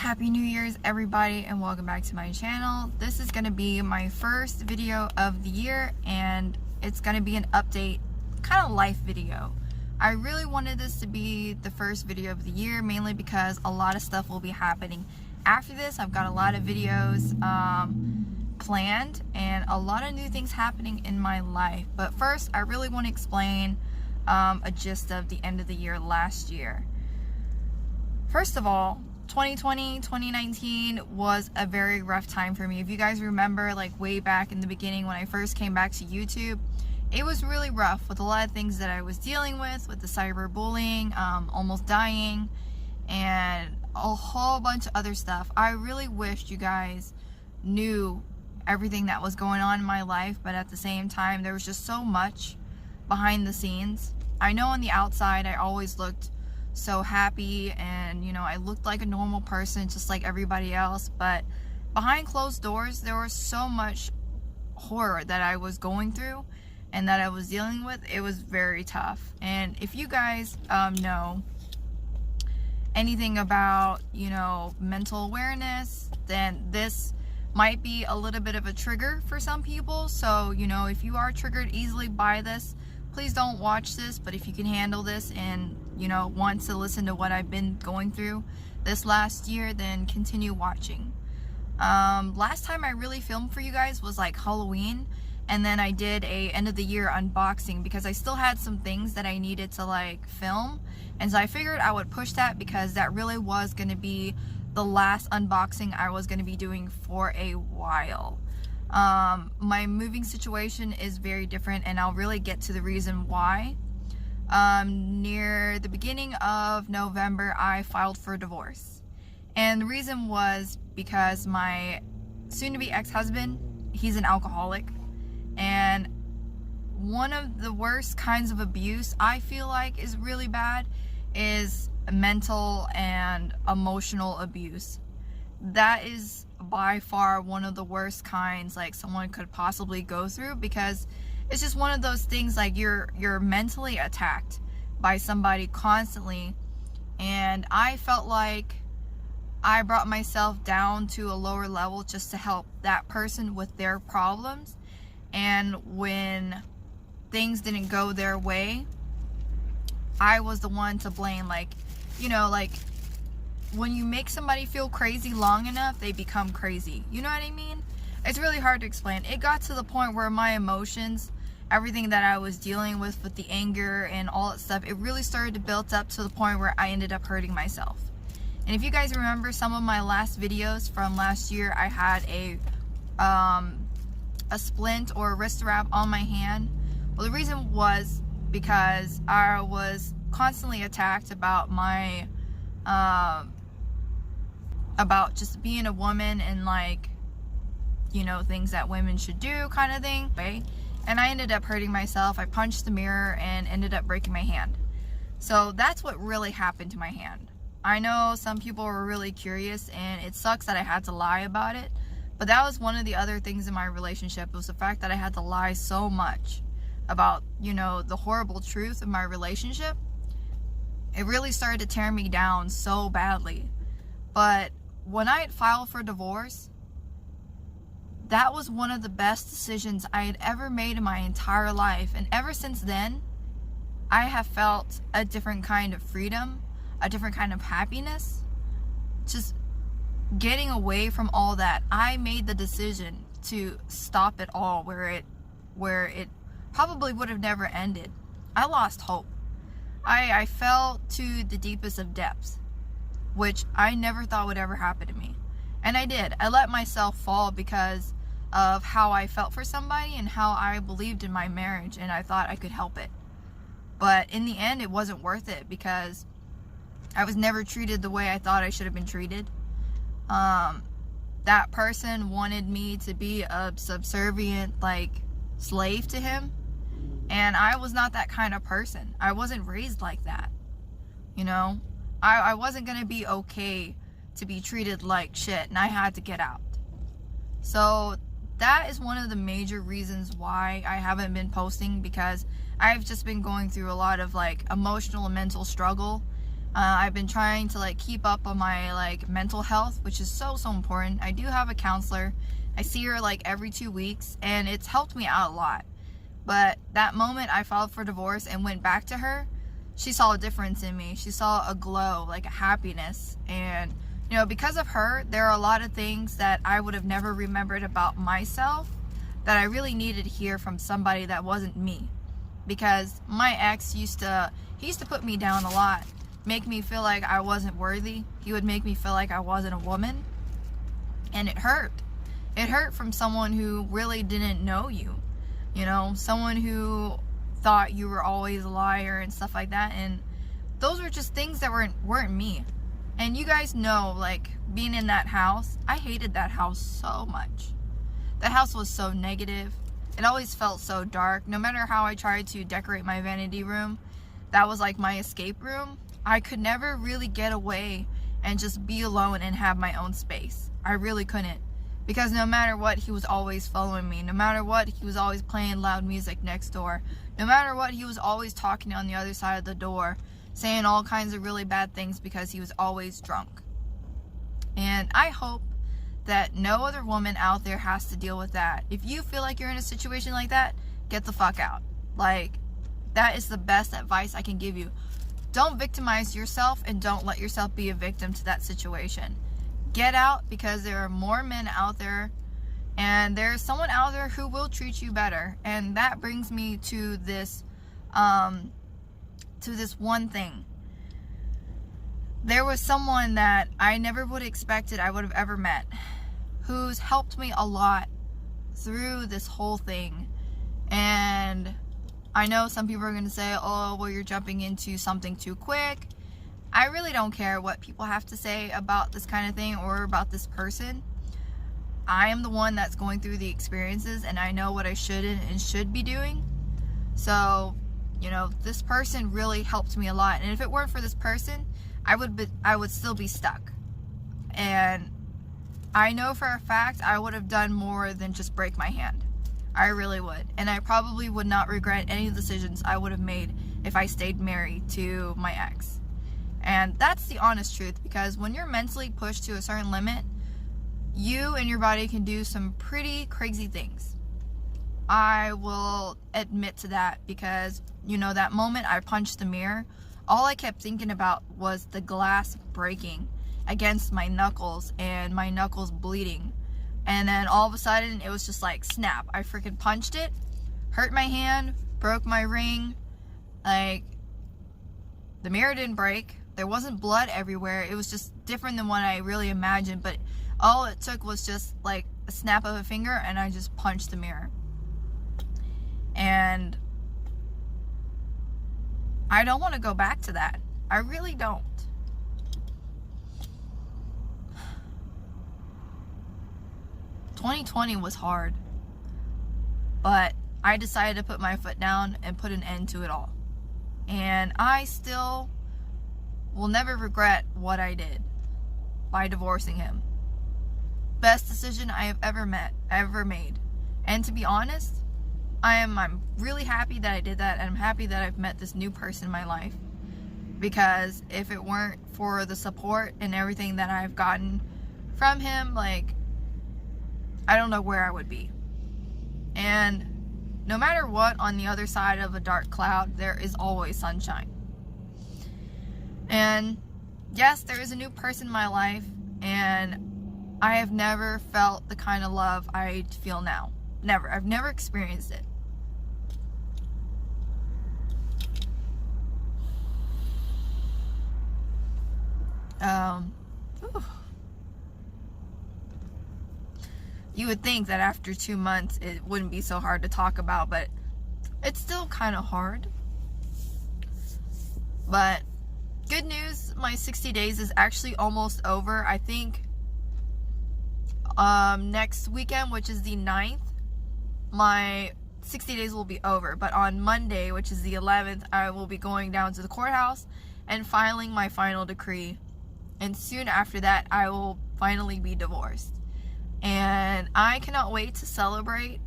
Happy New Year's everybody, and welcome back to my channel. This is going to be my first video of the year, and it's going to be an update, kind of life video. I really wanted this to be the first video of the year, mainly because a lot of stuff will be happening after this. I've got a lot of videos planned and a lot of new things happening in my life. But first, I really want to explain a gist of the end of the year last year. First of all, 2019 was a very rough time for me. If you guys remember, like way back in the beginning when I first came back to YouTube, it was really rough with a lot of things that I was dealing with the cyberbullying, almost dying, and a whole bunch of other stuff. I really wished you guys knew everything that was going on in my life, but at the same time, there was just so much behind the scenes. I know on the outside, I always looked so happy and, you know, I looked like a normal person just like everybody else, but behind closed doors there was so much horror that I was going through and that I was dealing with. It was very tough. And if you guys know anything about, you know, mental awareness, then this might be a little bit of a trigger for some people. So, you know, if you are triggered easily by this, please don't watch this. But if you can handle this and, you know, want to listen to what I've been going through this last year, then continue watching. Last time I really filmed for you guys was like Halloween, and then I did a end of the year unboxing because I still had some things that I needed to like film, and so I figured I would push that because that really was going to be the last unboxing I was going to be doing for a while. My moving situation is very different, and I'll really get to the reason why. Near the beginning of November, I filed for divorce. And the reason was because my soon-to-be ex-husband, he's an alcoholic. And one of the worst kinds of abuse I feel like is really bad is mental and emotional abuse. That is by far one of the worst kinds like someone could possibly go through, because it's just one of those things like you're mentally attacked by somebody constantly. And I felt like I brought myself down to a lower level just to help that person with their problems. And when things didn't go their way, I was the one to blame. Like, you know, like when you make somebody feel crazy long enough, they become crazy. You know what I mean? It's really hard to explain. It got to the point where my emotions, everything that I was dealing with the anger and all that stuff, it really started to build up to the point where I ended up hurting myself. And if you guys remember some of my last videos from last year, I had a splint or a wrist wrap on my hand. Well, the reason was because I was constantly attacked about my about just being a woman and, like, you know, things that women should do kind of thing. And I ended up hurting myself. I punched the mirror and ended up breaking my hand. So that's what really happened to my hand. I know some people were really curious, and it sucks that I had to lie about it, but that was one of the other things in my relationship, was the fact that I had to lie so much about, you know, the horrible truth of my relationship. It really started to tear me down so badly. But when I had filed for divorce, that was one of the best decisions I had ever made in my entire life. And ever since then, I have felt a different kind of freedom, a different kind of happiness. Just getting away from all that. I made the decision to stop it all where it probably would have never ended. I lost hope. I fell to the deepest of depths, which I never thought would ever happen to me. And I did. I let myself fall because of how I felt for somebody and how I believed in my marriage, and I thought I could help it. But in the end, it wasn't worth it because I was never treated the way I thought I should have been treated. That person wanted me to be a subservient, like, slave to him, and I was not that kind of person. I wasn't raised like that, you know? I wasn't gonna be okay to be treated like shit, and I had to get out. So that is one of the major reasons why I haven't been posting, because I've just been going through a lot of like emotional and mental struggle, I've been trying to like keep up on my like mental health, which is so important. I do have a counselor. I see her like every 2 weeks, and it's helped me out a lot. But that moment I filed for divorce and went back to her, she saw a difference in me. She saw a glow, like a happiness. And you know, because of her, there are a lot of things that I would have never remembered about myself that I really needed to hear from somebody that wasn't me. Because my ex he used to put me down a lot, make me feel like I wasn't worthy. He would make me feel like I wasn't a woman. And it hurt. It hurt from someone who really didn't know you. You know, someone who thought you were always a liar and stuff like that. And those were just things that weren't me. And you guys know, like, being in that house, I hated that house so much. That house was so negative. It always felt so dark. No matter how I tried to decorate my vanity room, that was like my escape room. I could never really get away and just be alone and have my own space. I really couldn't. Because no matter what, he was always following me. No matter what, he was always playing loud music next door. No matter what, he was always talking on the other side of the door, saying all kinds of really bad things because he was always drunk. And I hope that no other woman out there has to deal with that. If you feel like you're in a situation like that, get the fuck out. Like, that is the best advice I can give you. Don't victimize yourself, and don't let yourself be a victim to that situation. Get out, because there are more men out there, and there's someone out there who will treat you better. And that brings me to this one thing. There was someone that I never would have expected I would have ever met, who's helped me a lot through this whole thing. And I know some people are going to say, oh, well, you're jumping into something too quick. I really don't care what people have to say about this kind of thing or about this person. I am the one that's going through the experiences, and I know what I should and should be doing. So, you know, this person really helped me a lot. And if it weren't for this person, I would still be stuck. And I know for a fact I would have done more than just break my hand. I really would. And I probably would not regret any decisions I would have made if I stayed married to my ex. And that's the honest truth, because when you're mentally pushed to a certain limit, you and your body can do some pretty crazy things. I will admit to that, because, you know, that moment I punched the mirror, all I kept thinking about was the glass breaking against my knuckles and my knuckles bleeding. And then all of a sudden it was just like snap. I freaking punched it, hurt my hand, broke my ring. Like, the mirror didn't break. There wasn't blood everywhere. It was just different than what I really imagined. But all it took was just like a snap of a finger, and I just punched the mirror. And I don't want to go back to that. I really don't. "2020 was hard, but I decided to put my foot down and put an end to it all. And I still will never regret what I did by divorcing him. Best decision I have ever made. And to be honest, I'm really happy that I did that, and I'm happy that I've met this new person in my life. Because if it weren't for the support and everything that I've gotten from him, like, I don't know where I would be. And no matter what, on the other side of a dark cloud, there is always sunshine. And yes, there is a new person in my life, and I have never felt the kind of love I feel now. Never. I've never experienced it. You would think that after 2 months it wouldn't be so hard to talk about, but it's still kind of hard. But good news, my 60 days is actually almost over. I think next weekend, which is the 9th, my 60 days will be over. But on Monday, which is the 11th, I will be going down to the courthouse and filing my final decree. And soon after that, I will finally be divorced. And I cannot wait to celebrate.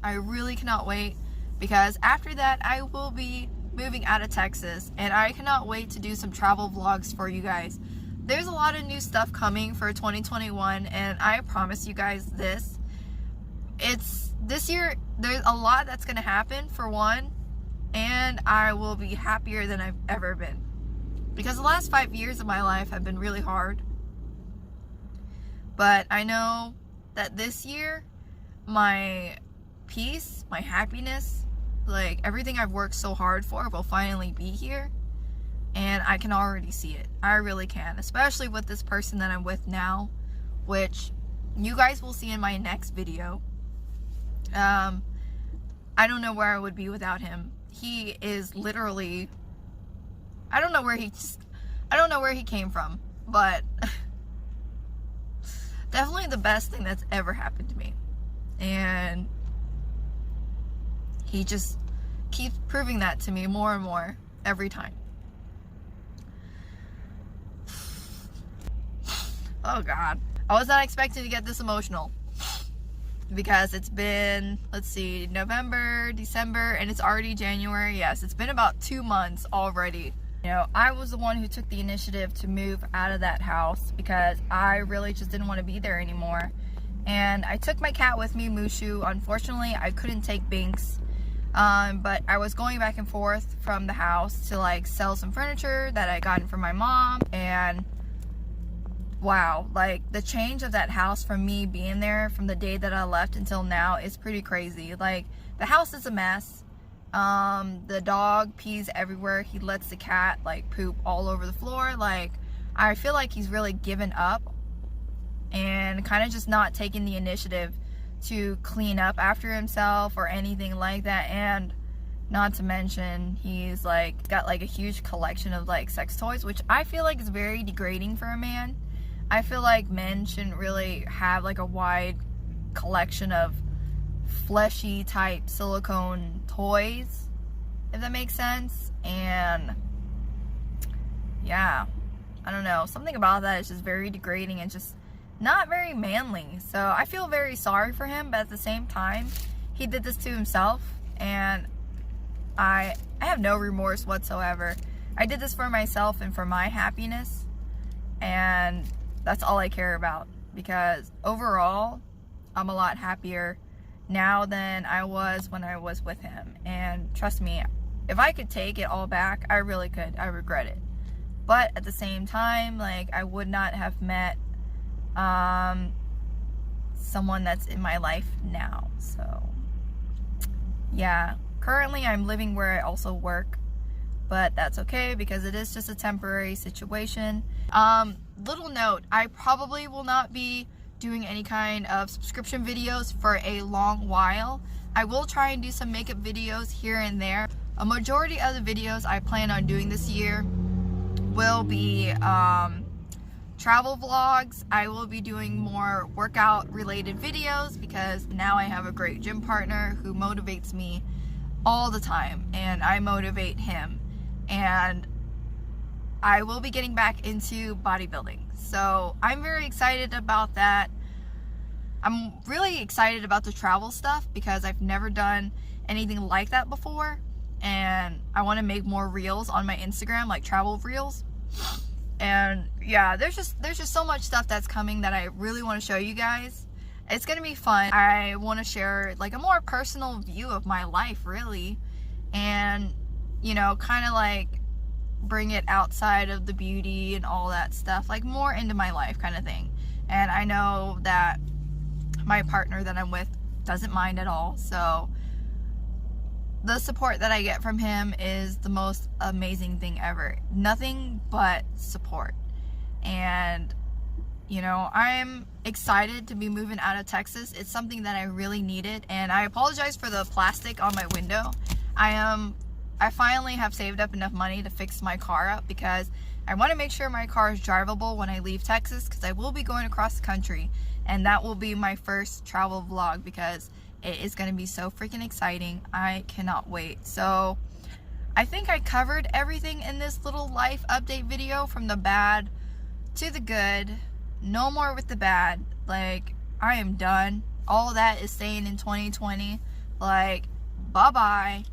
I really cannot wait, because after that I will be moving out of Texas, and I cannot wait to do some travel vlogs for you guys. There's a lot of new stuff coming for 2021, and I promise you guys this year there's a lot that's going to happen, for one, and I will be happier than I've ever been, because the last 5 years of my life have been really hard. But I know that this year, my peace, my happiness, like everything I've worked so hard for will finally be here. And I can already see it. I really can. Especially with this person that I'm with now, which you guys will see in my next video. I don't know where I would be without him. He is literally, I don't know where he came from, but definitely the best thing that's ever happened to me. And he just keeps proving that to me more and more every time. Oh God. I was not expecting to get this emotional, because it's been, let's see, November, December, and it's already January. Yes, it's been about 2 months already. You know, I was the one who took the initiative to move out of that house because I really just didn't want to be there anymore. And I took my cat with me, Mushu. Unfortunately, I couldn't take Binks. But I was going back and forth from the house to like sell some furniture that I gotten from my mom. And wow, like the change of that house from me being there from the day that I left until now is pretty crazy. Like, the house is a mess. The dog pees everywhere. He lets the cat like poop all over the floor. Like, I feel like he's really given up and kind of just not taking the initiative to clean up after himself or anything like that. And not to mention, he's like got like a huge collection of like sex toys, which I feel like is very degrading for a man. I feel like men shouldn't really have like a wide collection of fleshy type silicone toys, if that makes sense. And yeah, I don't know, something about that is just very degrading and just not very manly. So I feel very sorry for him, but at the same time, he did this to himself, and I have no remorse whatsoever. I did this for myself and for my happiness, and that's all I care about, because overall I'm a lot happier now than I was when I was with him. And trust me, if I could take it all back, I really could. I regret it, but at the same time, like, I would not have met someone that's in my life now. So yeah, currently I'm living where I also work, but that's okay because it is just a temporary situation. Little note, I probably will not be doing any kind of subscription videos for a long while. I will try and do some makeup videos here and there. A majority of the videos I plan on doing this year will be travel vlogs. I will be doing more workout related videos because now I have a great gym partner who motivates me all the time, and I motivate him. And I will be getting back into bodybuilding, so I'm very excited about that. I'm really excited about the travel stuff because I've never done anything like that before, and I want to make more reels on my Instagram, like travel reels. And yeah, there's just so much stuff that's coming that I really want to show you guys. It's gonna be fun. I want to share like a more personal view of my life, really, and you know, kind of like bring it outside of the beauty and all that stuff, like more into my life kind of thing. And I know that my partner that I'm with doesn't mind at all, so the support that I get from him is the most amazing thing ever. Nothing but support. And you know, I'm excited to be moving out of Texas. It's something that I really needed, and I apologize for the plastic on my window. I finally have saved up enough money to fix my car up because I want to make sure my car is drivable when I leave Texas, because I will be going across the country, and that will be my first travel vlog because it is going to be so freaking exciting. I cannot wait. So I think I covered everything in this little life update video, from the bad to the good. No more with the bad. Like, I am done. All that is staying in 2020. Like, bye-bye.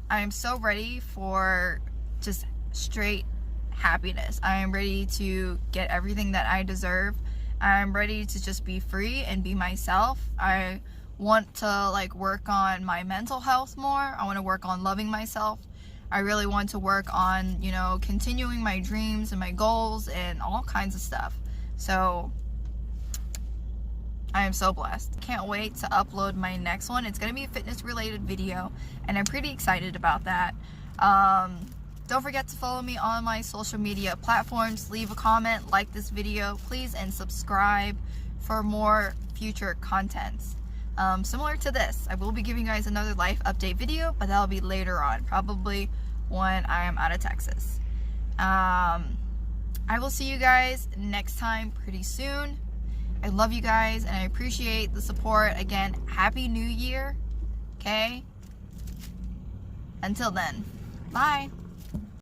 I am so ready for just straight happiness. I am ready to get everything that I deserve. I'm ready to just be free and be myself. I want to like work on my mental health more. I want to work on loving myself. I really want to work on, you know, continuing my dreams and my goals and all kinds of stuff. So I am so blessed. Can't wait to upload my next one. It's going to be a fitness related video and I'm pretty excited about that. Don't forget to follow me on my social media platforms. Leave a comment, like this video, please, and subscribe for more future contents. Similar to this, I will be giving you guys another life update video, but that'll be later on, probably when I am out of Texas. I will see you guys next time pretty soon. I love you guys and I appreciate the support. Again, Happy New Year. Okay? Until then, bye.